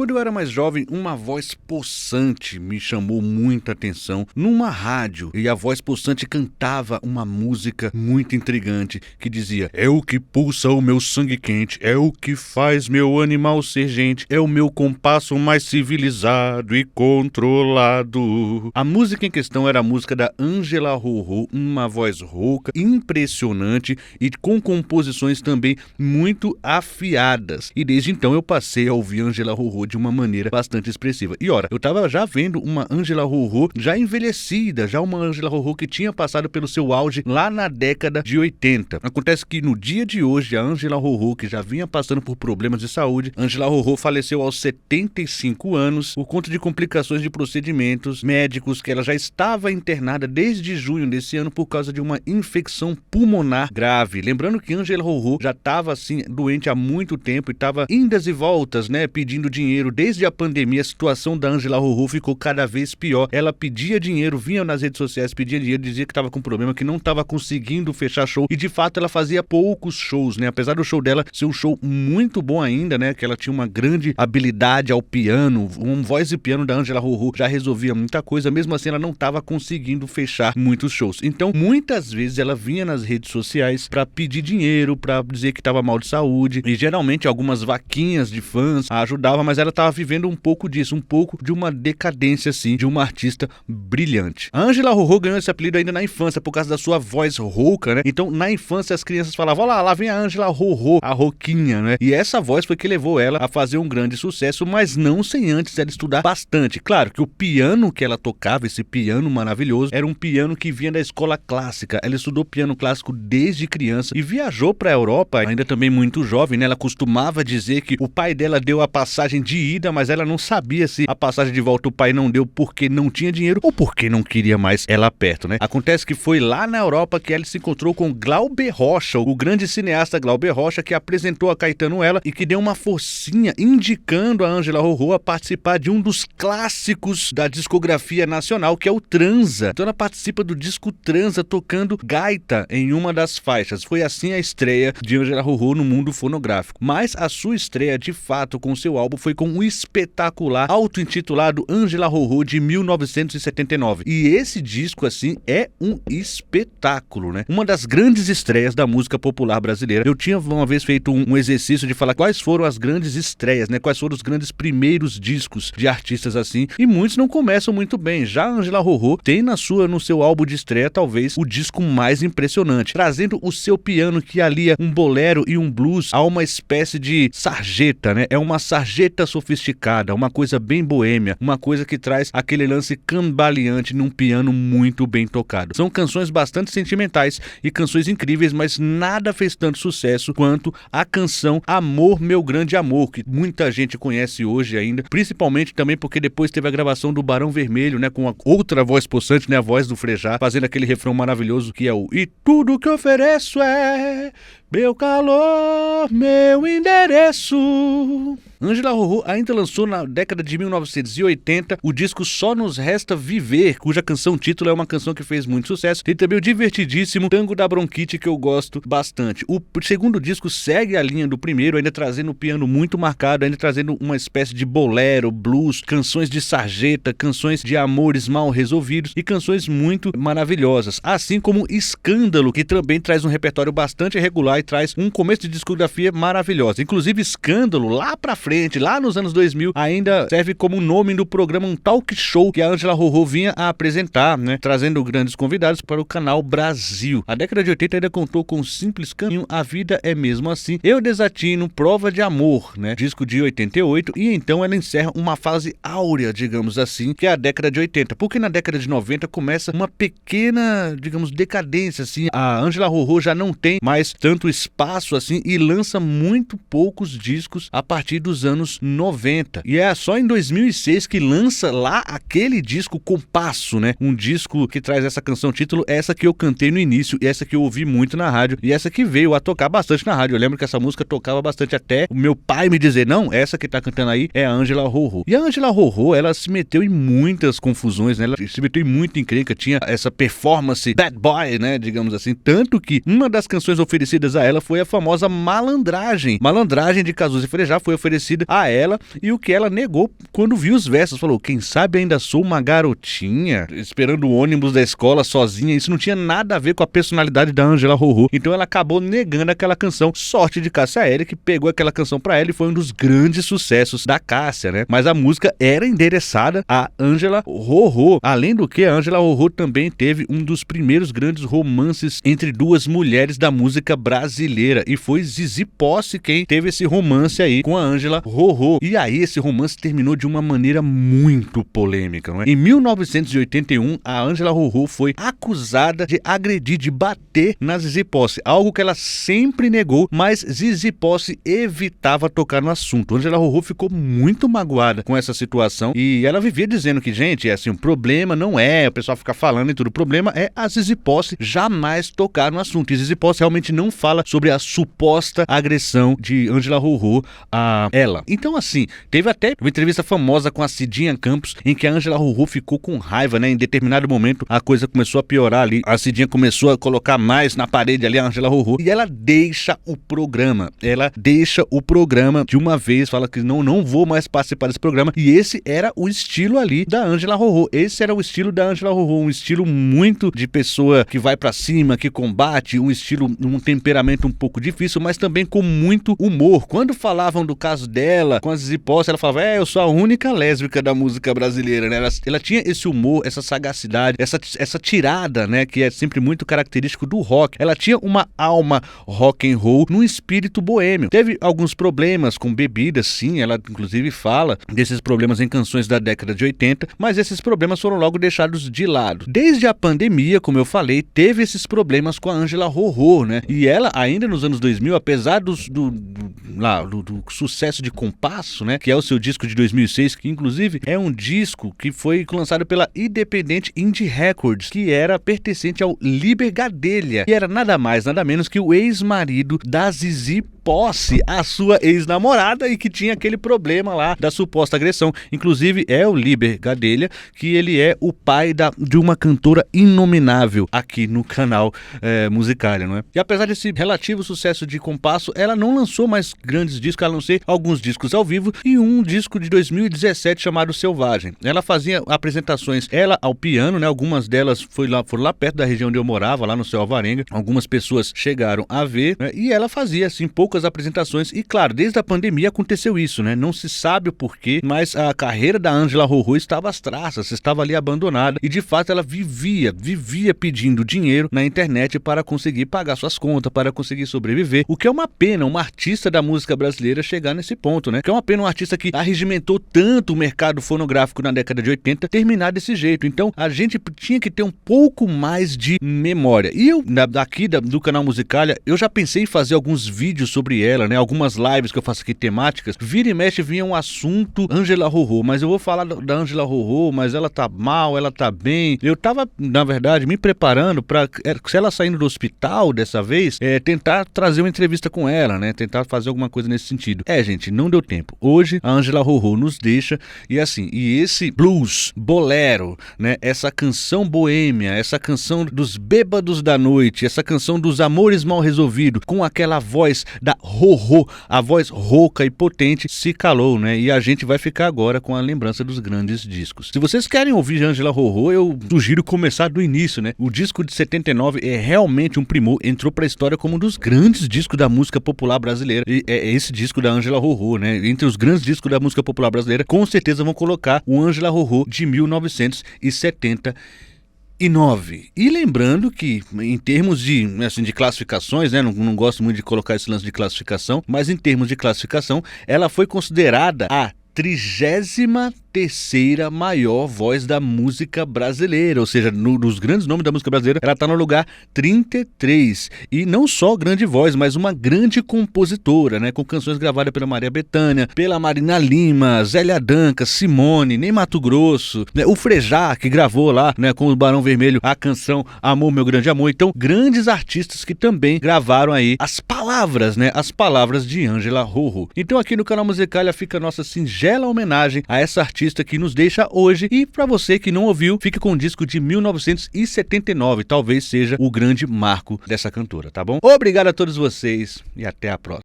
Quando eu era mais jovem, uma voz possante me chamou muita atenção numa rádio, e a voz possante cantava uma música muito intrigante que dizia: é o que pulsa o meu sangue quente, é o que faz meu animal ser gente, é o meu compasso mais civilizado e controlado. A música em questão era a música da Ângela Rorô, uma voz rouca, impressionante e com composições também muito afiadas. E desde então eu passei a ouvir Ângela Rorô de uma maneira bastante expressiva. E ora, eu tava já vendo uma Ângela Rorô já envelhecida, já uma Ângela Rorô que tinha passado pelo seu auge lá na década de 80. Acontece que no dia de hoje, a Ângela Rorô, que já vinha passando por problemas de saúde, Ângela Rorô faleceu aos 75 anos por conta de complicações de procedimentos médicos, que ela já estava internada desde junho desse ano por causa de uma infecção pulmonar grave. Lembrando que Ângela Rorô já estava assim doente há muito tempo e estava indas e voltas, né, pedindo dinheiro. Desde a pandemia, a situação da Ângela Rorô ficou cada vez pior. Ela pedia dinheiro, vinha nas redes sociais, pedia dinheiro, dizia que estava com problema, que não estava conseguindo fechar show, e de fato ela fazia poucos shows, né, apesar do show dela ser um show muito bom ainda, né, que ela tinha uma grande habilidade ao piano, voz e piano da Ângela Rorô já resolvia muita coisa, mesmo assim ela não estava conseguindo fechar muitos shows. Então, muitas vezes ela vinha nas redes sociais para pedir dinheiro, para dizer que estava mal de saúde, e geralmente algumas vaquinhas de fãs a ajudavam, mas ela estava vivendo um pouco disso, um pouco de uma decadência assim, de uma artista brilhante. A Ângela Rorô ganhou esse apelido ainda na infância por causa da sua voz rouca, né? Então, na infância as crianças falavam: olha lá vem a Ângela Rorô, a roquinha, né? E essa voz foi que levou ela a fazer um grande sucesso, mas não sem antes ela estudar bastante. Claro que o piano que ela tocava, esse piano maravilhoso, era um piano que vinha da escola clássica. Ela estudou piano clássico desde criança e viajou para a Europa, ainda também muito jovem, né? Ela costumava dizer que o pai dela deu a passagem de ida, mas ela não sabia se a passagem de volta o pai não deu porque não tinha dinheiro ou porque não queria mais ela perto, né? Acontece que foi lá na Europa que ela se encontrou com Glauber Rocha, o grande cineasta Glauber Rocha, que apresentou a Caetano ela e que deu uma forcinha indicando a Ângela Rorô a participar de um dos clássicos da discografia nacional, que é o Transa. Então ela participa do disco Transa tocando gaita em uma das faixas. Foi assim a estreia de Ângela Rorô no mundo fonográfico. Mas a sua estreia de fato com seu álbum foi com um espetacular auto-intitulado Ângela Rorô de 1979. E esse disco assim é um espetáculo, né? Uma das grandes estreias da música popular brasileira. Eu tinha uma vez feito um exercício de falar quais foram as grandes estreias, né? Quais foram os grandes primeiros discos de artistas assim, e muitos não começam muito bem. Já a Ângela Rorô tem no seu álbum de estreia talvez o disco mais impressionante, trazendo o seu piano que alia um bolero e um blues a uma espécie de sarjeta, né? É uma sarjeta sofisticada, uma coisa bem boêmia, uma coisa que traz aquele lance cambaleante num piano muito bem tocado. São canções bastante sentimentais e canções incríveis, mas nada fez tanto sucesso quanto a canção Amor, Meu Grande Amor, que muita gente conhece hoje ainda, principalmente também porque depois teve a gravação do Barão Vermelho, né, com a outra voz possante, né, a voz do Frejá, fazendo aquele refrão maravilhoso que é o "E tudo que ofereço é meu calor, meu endereço". Ângela Rorô ainda lançou na década de 1980 o disco Só Nos Resta Viver, cuja canção título é uma canção que fez muito sucesso. Tem também o divertidíssimo Tango da Bronquite, que eu gosto bastante. O segundo disco segue a linha do primeiro, ainda trazendo o piano muito marcado, ainda trazendo uma espécie de bolero, blues, canções de sarjeta, canções de amores mal resolvidos e canções muito maravilhosas. Assim como Escândalo, que também traz um repertório bastante regular e traz um começo de discografia maravilhosa. Inclusive Escândalo, lá pra frente, lá nos anos 2000, ainda serve como nome do programa, um talk show que a Ângela Rorô vinha a apresentar, né, trazendo grandes convidados para o Canal Brasil. A década de 80 ainda contou com Simples Caminho, A Vida é Mesmo Assim, Eu Desatino, Prova de Amor, né, disco de 88, e então ela encerra uma fase áurea, digamos assim, que é a década de 80, porque na década de 90 começa uma pequena, digamos, decadência, assim, a Ângela Rorô já não tem mais tanto espaço, assim, e lança muito poucos discos a partir dos anos 90, e é só em 2006 que lança lá aquele disco Compasso, né, um disco que traz essa canção título, essa que eu cantei no início, e essa que eu ouvi muito na rádio, e essa que veio a tocar bastante na rádio. Eu lembro que essa música tocava bastante, até o meu pai me dizer: não, essa que tá cantando aí é a Ângela Rorô. E a Ângela Rorô, ela se meteu em muitas confusões, né, ela se meteu em muita encrenca, tinha essa performance bad boy, né, digamos assim, tanto que uma das canções oferecidas a ela foi a famosa malandragem. Malandragem de Cazuza e Frejá foi oferecida a ela e o que ela negou quando viu os versos. Falou, quem sabe ainda sou uma garotinha, esperando o ônibus da escola sozinha. Isso não tinha nada a ver com a personalidade da Ângela Rorô. Então ela acabou negando aquela canção. Sorte de Cássia Eller, que pegou aquela canção pra ela e foi um dos grandes sucessos da Cássia, né? Mas a música era endereçada a Ângela Rorô. Além do que, a Ângela Rorô também teve um dos primeiros grandes romances entre duas mulheres da música brasileira. E foi Zizi Posse quem teve esse romance aí com a Ângela Rorô. E aí esse romance terminou de uma maneira muito polêmica, não é? Em 1981, a Ângela Rorô foi acusada de agredir, de bater na Zizi Posse, algo que ela sempre negou, mas Zizi Posse evitava tocar no assunto. Ângela Rorô ficou muito magoada com essa situação e ela vivia dizendo que, gente, assim, o problema não é o pessoal ficar falando e tudo, o problema é a Zizi Posse jamais tocar no assunto. E Zizi Posse realmente não fala sobre a suposta agressão de Ângela Rorô a ela. Então, assim, teve até uma entrevista famosa com a Cidinha Campos, em que a Ângela Rorô ficou com raiva, né? Em determinado momento, a coisa começou a piorar ali. A Cidinha começou a colocar mais na parede ali a Ângela Rorô e ela deixa o programa. Ela deixa o programa de uma vez, fala que não vou mais participar desse programa. E esse era o estilo ali da Ângela Rorô. Esse era o estilo da Ângela Rorô, um estilo muito de pessoa que vai pra cima, que combate, um estilo, um temperamento um pouco difícil, mas também com muito humor. Quando falavam do caso dela com a Zizi Posse, ela falava, eu sou a única lésbica da música brasileira, né? Ela tinha esse humor, essa sagacidade, essa tirada, né? Que é sempre muito característico do rock. Ela tinha uma alma rock and roll num espírito boêmio. Teve alguns problemas com bebidas, sim, ela inclusive fala desses problemas em canções da década de 80, mas esses problemas foram logo deixados de lado. Desde a pandemia, como eu falei, teve esses problemas com a Ângela Rorô, né? E ela, ainda nos anos 2000, apesar do sucesso de Compasso, né? Que é o seu disco de 2006, que inclusive é um disco que foi lançado pela Independent Indie Records, que era pertencente ao Liber Gadelha, que era nada mais, nada menos que o ex-marido da Zizi Posse, a sua ex-namorada, e que tinha aquele problema lá da suposta agressão. Inclusive é o Liber Gadelha, que ele é o pai de uma cantora inominável aqui no canal Musicalia, não é? E apesar desse relativo sucesso de Compasso, ela não lançou mais grandes discos, ela lançou alguns discos ao vivo e um disco de 2017 chamado Selvagem. Ela fazia apresentações, ela ao piano, né? Algumas delas foram lá perto da região onde eu morava, lá no Céu Alvarenga. Algumas pessoas chegaram a ver, né? E ela fazia assim poucas apresentações e claro, desde a pandemia aconteceu isso, né? Não se sabe o porquê, mas a carreira da Ângela Rorô estava às traças, estava ali abandonada e de fato ela vivia pedindo dinheiro na internet para conseguir pagar suas contas, para conseguir sobreviver, o que é uma pena, uma artista da música brasileira chegar nesse ponto, né? Que é uma pena um artista que arregimentou tanto o mercado fonográfico na década de 80 terminar desse jeito. Então a gente tinha que ter um pouco mais de memória. E eu, daqui do canal Musicalia, eu já pensei em fazer alguns vídeos sobre ela, né? Algumas lives que eu faço aqui temáticas, vira e mexe vinha um assunto Ângela Rorô, mas eu vou falar da Ângela Rorô, mas ela tá mal, ela tá bem. Eu tava, na verdade, me preparando para, se ela saindo do hospital dessa vez, tentar trazer uma entrevista com ela, né? Tentar fazer alguma coisa nesse sentido. Gente, não deu tempo. Hoje a Ângela Rorô nos deixa e assim, e esse blues, bolero, né? Essa canção boêmia, essa canção dos bêbados da noite, essa canção dos amores mal resolvidos, com aquela voz da Rorô, a voz rouca e potente, se calou, né? E a gente vai ficar agora com a lembrança dos grandes discos. Se vocês querem ouvir Ângela Rorô, eu sugiro começar do início, né? O disco de 79 é realmente um primor, entrou pra história como um dos grandes discos da música popular brasileira. E é esse disco da Ângela Rorô, né? Entre os grandes discos da música popular brasileira, com certeza vão colocar o Ângela Rorô de 1979. E lembrando que, em termos de classificações, né, não gosto muito de colocar esse lance de classificação, mas em termos de classificação, ela foi considerada a 33ª maior voz da música brasileira, ou seja, nos grandes nomes da música brasileira, ela está no lugar 33, e não só grande voz, mas uma grande compositora, né, com canções gravadas pela Maria Bethânia, pela Marina Lima, Zélia Duncan, Simone, Ney Matogrosso, né, o Frejá, que gravou lá, né, com o Barão Vermelho, a canção Amor, Meu Grande Amor. Então, grandes artistas que também gravaram aí as palavras, né, as palavras de Ângela Rorô. Então, aqui no canal Musicalia fica a nossa singela homenagem a essa artista artista que nos deixa hoje. E para você que não ouviu, fique com o disco de 1979, talvez seja o grande marco dessa cantora, tá bom? Obrigado a todos vocês e até a próxima.